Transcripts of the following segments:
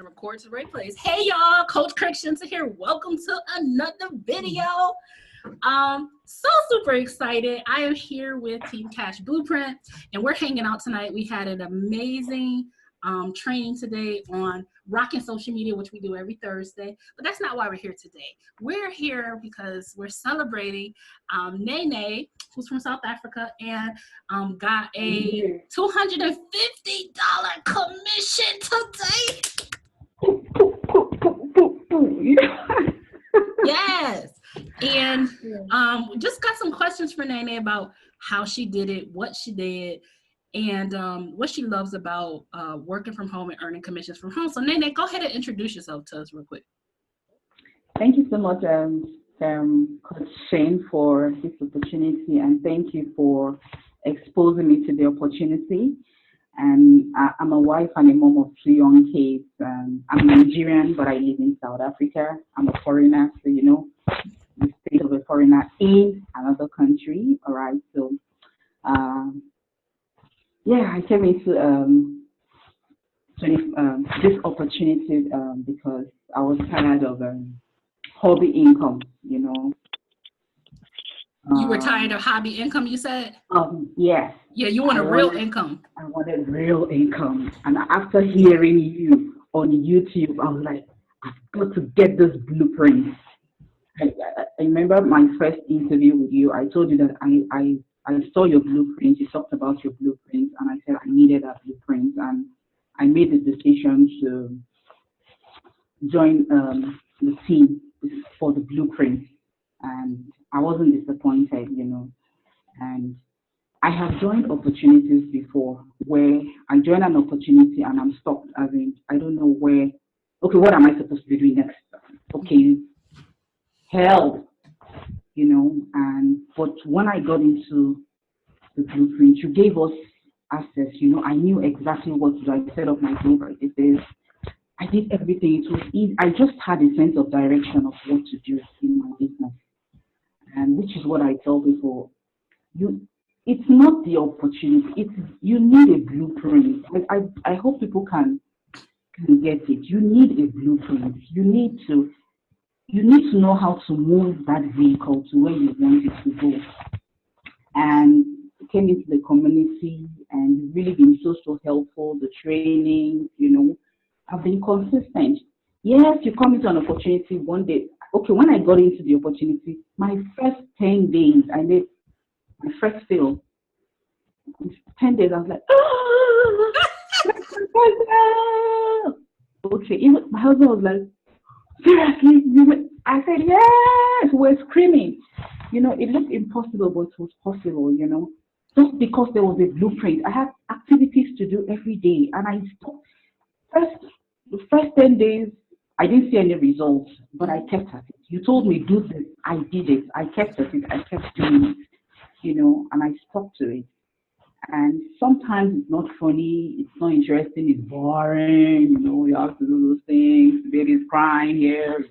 Record to the right place. Hey y'all, Coach Christiansen here. Welcome to another video. So super excited. I am here with Team Cash Blueprint and we're hanging out tonight. We had an amazing training today on rocking social media, which we do every Thursday, but that's not why we're here today. We're here because we're celebrating Nene, who's from South Africa, and got a $250 commission today. Yes. And just got some questions for Nene about how she did it, what she did, and what she loves about working from home and earning commissions from home. So Nene, go ahead and introduce yourself to us real quick. Thank you so much, Coach Shane, for this opportunity, and thank you for exposing me to the opportunity. And I'm a wife and a mom of 2 young kids. I'm Nigerian, but I live in South Africa. I'm a foreigner, so you know, the state of a foreigner in another country. All right, so yeah, I came into this opportunity because I was tired of hobby income, you know. You were tired of hobby income, you said? Yes. Yeah, you want real income. I wanted real income. And after hearing you on YouTube, I was like, I've got to get this blueprint. I remember my first interview with you. I told you that I saw your blueprint. You talked about your blueprint, and I said I needed a blueprint. And I made the decision to join the team for the blueprint. And I wasn't disappointed, you know. And I have joined opportunities before where I join an opportunity and I'm stuck. I mean, I don't know where, okay, what am I supposed to be doing next? Okay, help, you know. And but when I got into the blueprint, you gave us access, you know. I knew exactly what to do. I set up my group, I did this. I did everything. It was easy. I just had a sense of direction of what to do in my business. And which is what I tell people, it's not the opportunity, you need a blueprint. I hope people can get it. You need a blueprint. You need to know how to move that vehicle to where you want it to go. And came into the community and you've really been so helpful. The training, you know, I've been consistent. Yes, you come into an opportunity one day. Okay, when I got into the opportunity, my first 10 days, I made my first sale. 10 days, I was like, oh, okay. Even my husband was like, seriously? I said, yes, we're screaming. You know, it looked impossible, but it was possible, you know. Just because there was a blueprint. I had activities to do every day, and I stopped. The first 10 days, I didn't see any results, but I kept at it. You told me, do this. I did it. I kept at it. I kept doing it, you know, and I stuck to it. And sometimes it's not funny. It's not interesting. It's boring. You know, you have to do those things. The baby's crying here.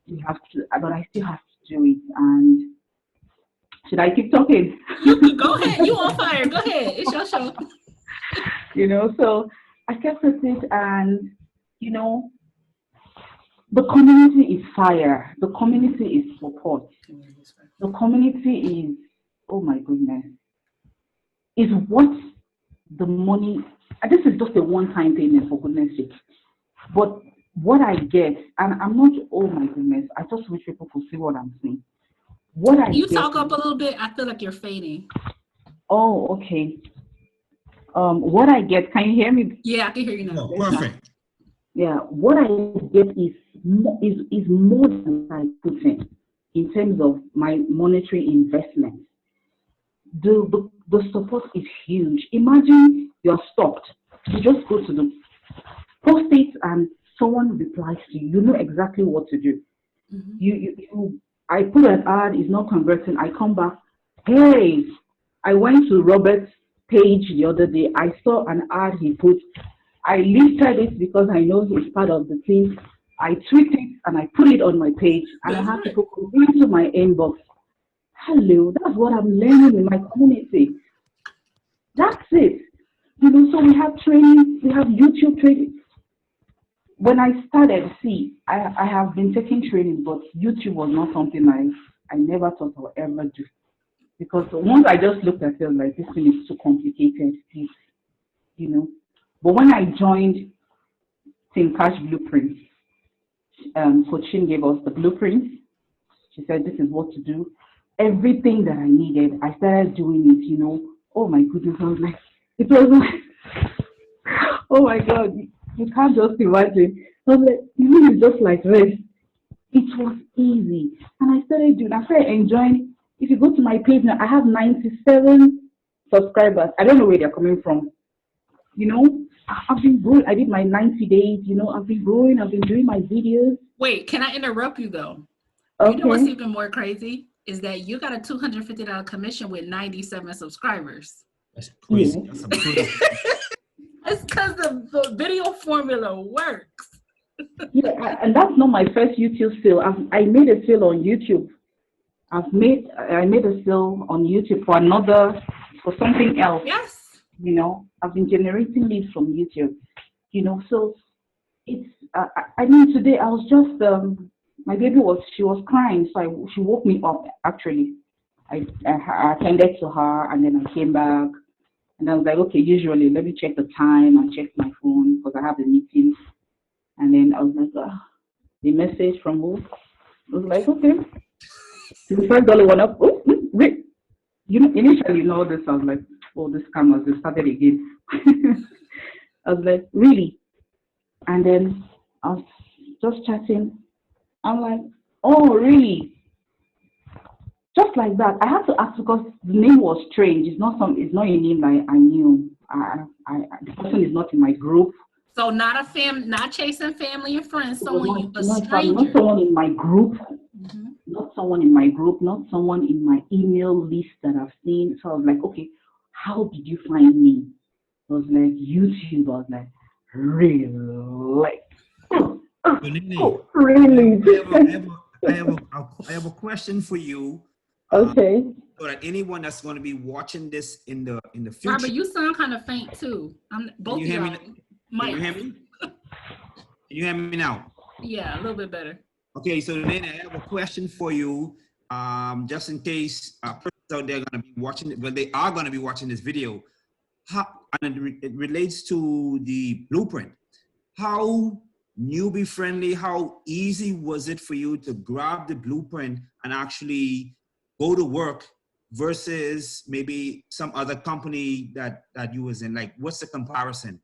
You have to, but I still have to do it. And should I keep talking? Go ahead. You on fire. Go ahead. It's your show. You know, so I kept at it, and, you know, the community is fire. The community is support. The community is, oh my goodness, is what the money, this is just a one-time payment for goodness sake. But what I get, and I'm not, oh my goodness, I just wish people could see what I'm saying. What I You get, talk up a little bit, I feel like you're fading. Oh, okay. What I get, can you hear me? Yeah, I can hear you now. Oh, perfect. Yeah, what I get is more than I put in terms of my monetary investment. The support is huge. Imagine you're stopped. You just go to the post-it and someone replies to you. You know exactly what to do. Mm-hmm. I put an ad, it's not converting. I come back. Hey, I went to Robert's page the other day. I saw an ad he put. I listed it because I know he's part of the team. I tweeted it and I put it on my page, and I have people come into my inbox. Hello, that's what I'm learning in my community. That's it. You know, so we have training, we have YouTube training. when I started, see, I have been taking training, but YouTube was not something I never thought I would ever do. Because once I just looked at it, like, this thing is too complicated, please, you know. But when I joined Team Cash Blueprint, Coach Shin gave us the blueprint. She said, this is what to do. Everything that I needed, I started doing it, you know. Oh my goodness, I was like, it was like, oh my God, you can't just imagine. I was like, you know, it's just like this. It was easy. And I started enjoying. If you go to my page now, I have 97 subscribers. I don't know where they're coming from. You know, I've been growing. I did my 90 days, you know, I've been growing. I've been doing my videos. Wait, can I interrupt you though? Okay. You know what's even more crazy is that you got a $250 commission with 97 subscribers. That's crazy. Yeah. That's crazy. It's because the video formula works. Yeah, and that's not my first YouTube sale. I made a sale on YouTube. I made a sale on YouTube for something else. Yes. You know, I've been generating leads from YouTube. You know, so it's. I mean, today I was just my baby she was crying, so she woke me up. Actually, I attended to her, and then I came back, and I was like, okay, usually let me check the time and check my phone because I have a meeting. And then I was like, the message from who? I was like, okay. The $5 went up. Oh, wait. You know, initially, you know this, I was like, oh, this cameras, they started again. I was like, really? And then I was just chatting. I'm like, oh, really? Just like that. I had to ask because the name was strange. It's not a name that I knew. The person is not in my group. So not chasing family and friends, a stranger. Not someone in my group, not someone in my group, not someone in my email list that I've seen. So I was like, okay, how did you find me? I was like, YouTube. I was like, really? Really? I have a question for you. Okay. So that anyone that's going to be watching this in the future. Robert, you sound kind of faint too. Both of y'all. Can you hear me? Can you hear me now? Yeah, a little bit better. Okay, so then I have a question for you, just in case persons out there are going to be watching it, but they are going to be watching this video. And it relates to the blueprint. How newbie friendly, how easy was it for you to grab the blueprint and actually go to work versus maybe some other company that you was in? Like, what's the comparison?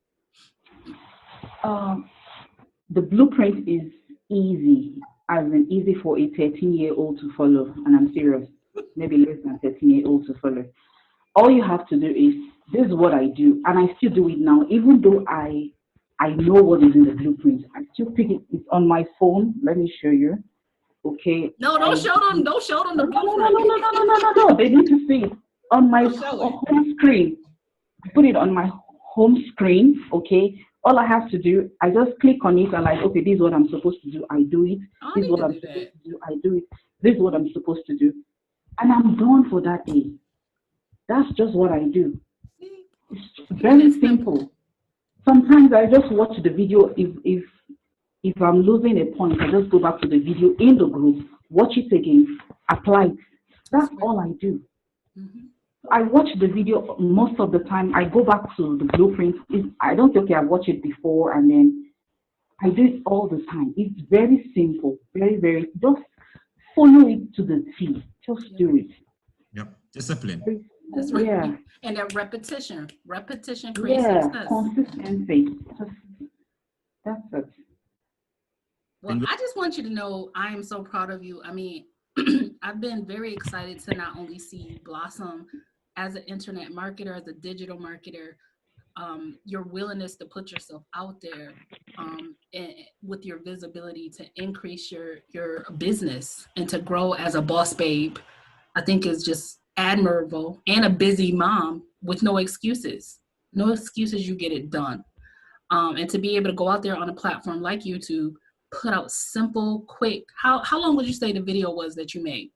The blueprint is easy, as in easy for a 13-year-old to follow, and I'm serious, maybe less than 13-year-old to follow. All you have to do is, this is what I do, and I still do it now, even though I know what is in the blueprint. I still pick it. It's on my phone. Let me show you. Okay. No, don't show them the blueprint. No. They need to see it on my home screen. I put it on my home screen. Okay. All I have to do, I just click on it and like, okay, this is what I'm supposed to do. I do it. This is what I'm supposed to do. I do it. This is what I'm supposed to do. And I'm done for that day. That's just what I do. It's very simple. Sometimes I just watch the video. If I'm losing a point, I just go back to the video in the group, watch it again, apply it. That's all I do. I watch the video most of the time. I go back to the blueprint. I don't say, okay, I watched it before, and then I do it all the time. It's very simple, very, very, just follow it to the T. Just do it. Yep, discipline. That's right. Yeah. And that repetition creates success. Consistency. That's it. Well, I just want you to know I am so proud of you. I mean, I've been very excited to not only see you blossom as an internet marketer, as a digital marketer, your willingness to put yourself out there and with your visibility to increase your business and to grow as a boss babe, I think is just admirable. And a busy mom with no excuses. No excuses, you get it done. And to be able to go out there on a platform like YouTube, put out simple, quick. How long would you say the video was that you made?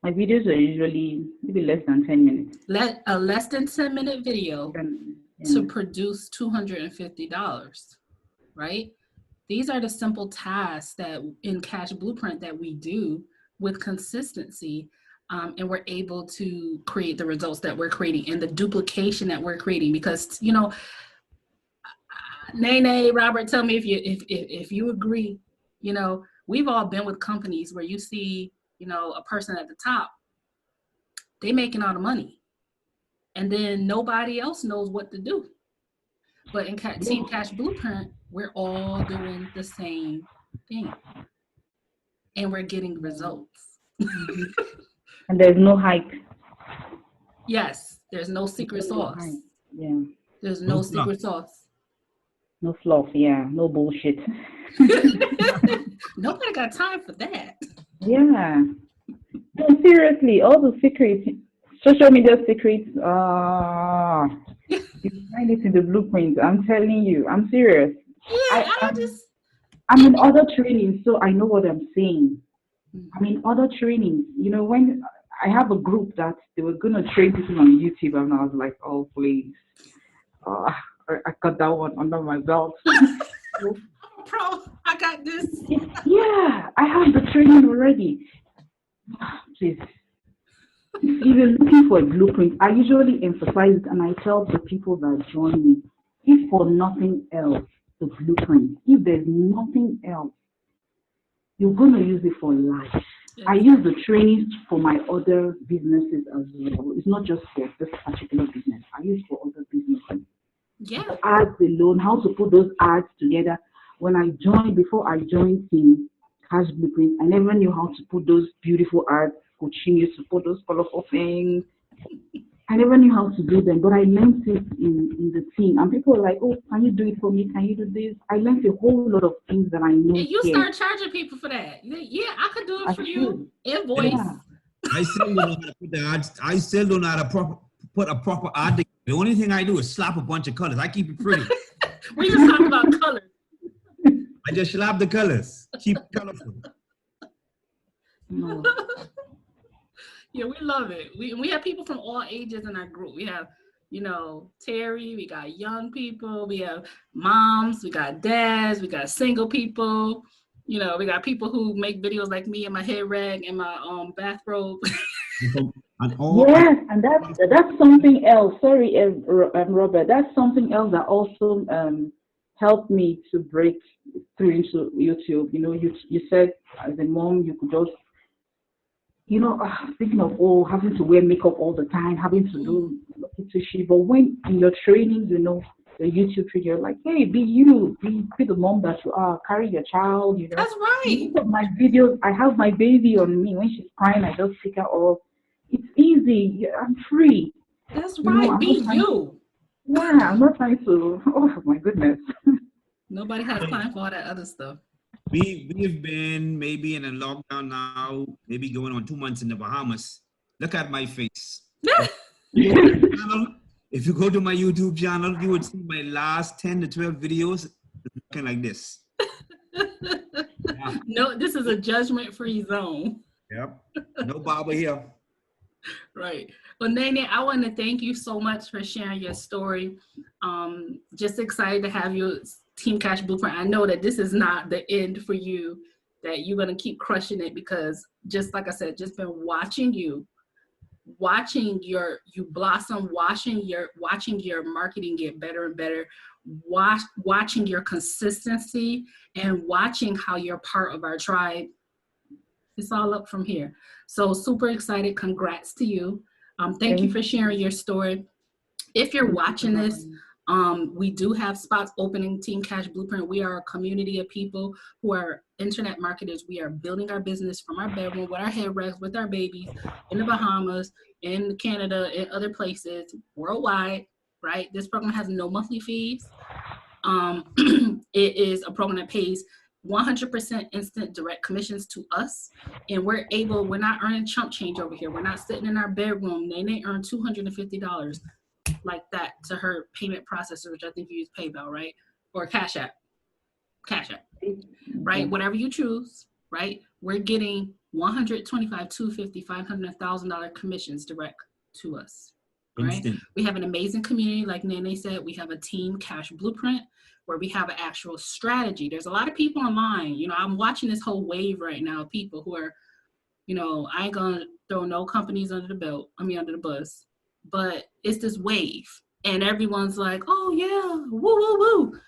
My videos are usually maybe less than 10 minutes. A less than 10-minute video to produce $250, right? These are the simple tasks that in Cash Blueprint that we do with consistency, and we're able to create the results that we're creating and the duplication that we're creating. Because, you know, Nene, Robert, tell me if you agree. You know, we've all been with companies where you see, you know, a person at the top, they making all the money, and then nobody else knows what to do. But in Team Cash Blueprint, we're all doing the same thing, and we're getting results. And there's no hype. Yes, there's no secret sauce. Yeah. There's no secret sauce. No fluff, yeah. No bullshit. Nobody got time for that. Yeah. No, seriously, all the secrets, social media secrets, you find it in the blueprint. I'm telling you, I'm serious. Yeah, I'm in other trainings, so I know what I'm saying. I'm in other trainings. You know, when I have a group that they were going to train people on YouTube, and I was like, oh, please. I got that one under my belt. Pro, I got this. Yeah, I have the training already. Please. If you're looking for a blueprint, I usually emphasize it and I tell the people that join me, if for nothing else, the blueprint, if there's nothing else, you're going to use it for life. Yes. I use the trainings for my other businesses as well. It's not just for this particular business. I use it for other businesses. Yeah. The ads alone, how to put those ads together. Before I joined Team Cash Blueprint, I never knew how to put those beautiful ads. Coaching used to put those colorful things. I never knew how to do them, but I learned it in the team. And people were like, oh, can you do it for me? Can you do this? I learned a whole lot of things that I know. And you start charging people for that. Yeah, I could do it for you. Invoice. Yeah. I still don't know how to put the ads. I still don't know how to put a proper ad together. The only thing I do is slap a bunch of colors. I keep it pretty. We just talking about colors. I just slap the colors. Keep it colorful. No. Yeah, we love it. We have people from all ages in our group. We have, you know, Terry, we got young people, we have moms, we got dads, we got single people, you know, we got people who make videos like me in my head rag and my bathrobe. Yeah, and that's something else. Sorry, Robert, that's something else that also helped me to break through into YouTube. You know, you said as a mom, you could just, you know, thinking of having to wear makeup all the time, having to do she. But when in your training, you know, the YouTube training, you're like, hey, be you, be the mom that you are, carry your child, you know. That's right. Look at my videos, I have my baby on me. When she's crying, I just pick her off. It's easy. I'm free. That's right. Be you. Yeah, I'm not trying to. Oh my goodness. Nobody has time for all that other stuff. We've been maybe in a lockdown now, maybe going on 2 months in the Bahamas. Look at my face. If you go to my YouTube channel, you would see my last 10 to 12 videos looking like this. Yeah. No, this is a judgment-free zone. Yep. No barber here. Right. Well, Nene, I want to thank you so much for sharing your story. Just excited to have you, Team Cash Blueprint. I know that this is not the end for you, that you're going to keep crushing it, because just like I said, just been watching you blossom, watching your marketing get better and better, watching your consistency, and watching how you're part of our tribe. It's all up from here. So super excited. Congrats to you. Thank you for sharing your story. If you're watching this, we do have spots opening Team Cash Blueprint. We are a community of people who are internet marketers. We are building our business from our bedroom with our head wraps, with our babies in the Bahamas, in Canada, in other places, worldwide, right? This program has no monthly fees. It is a program that pays 100% instant direct commissions to us. And we're not earning chump change over here. We're not sitting in our bedroom. They earn $250 like that to her payment processor, which I think you use PayPal, right? Or Cash App, right? Whatever you choose, right? We're getting $125, $250, $500, $1,000 commissions direct to us. right? Instant. We have an amazing community, like Nene said. We have a Team Cash Blueprint where we have an actual strategy. There's a lot of people online. You know, I'm watching this whole wave right now, people who are, you know, I ain't gonna throw no companies under the bus, but it's this wave. And everyone's like, oh yeah, woo, woo, woo.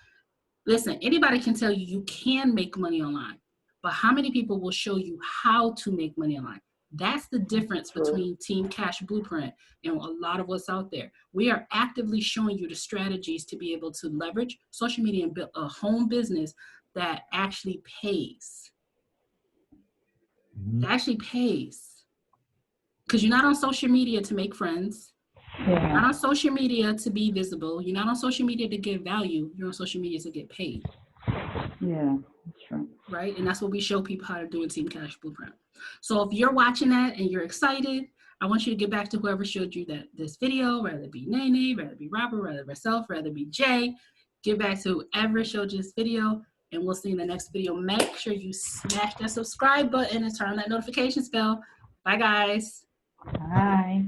Listen, anybody can tell you can make money online, but how many people will show you how to make money online? That's the difference between Team Cash Blueprint and a lot of what's out there. We are actively showing you the strategies to be able to leverage social media and build a home business that actually pays. That actually pays. Because you're not on social media to make friends. You're not on social media to be visible. You're not on social media to get value. You're on social media to get paid. Yeah, that's true. Right? And that's what we show people how to do in Team Cash Blueprint. So if you're watching that and you're excited, I want you to get back to whoever showed you this video, whether it be Nene, whether it be Robert, whether it be myself, whether it be Jay. Get back to whoever showed you this video, and we'll see you in the next video. Make sure you smash that subscribe button and turn on that notifications bell. Bye, guys. Bye.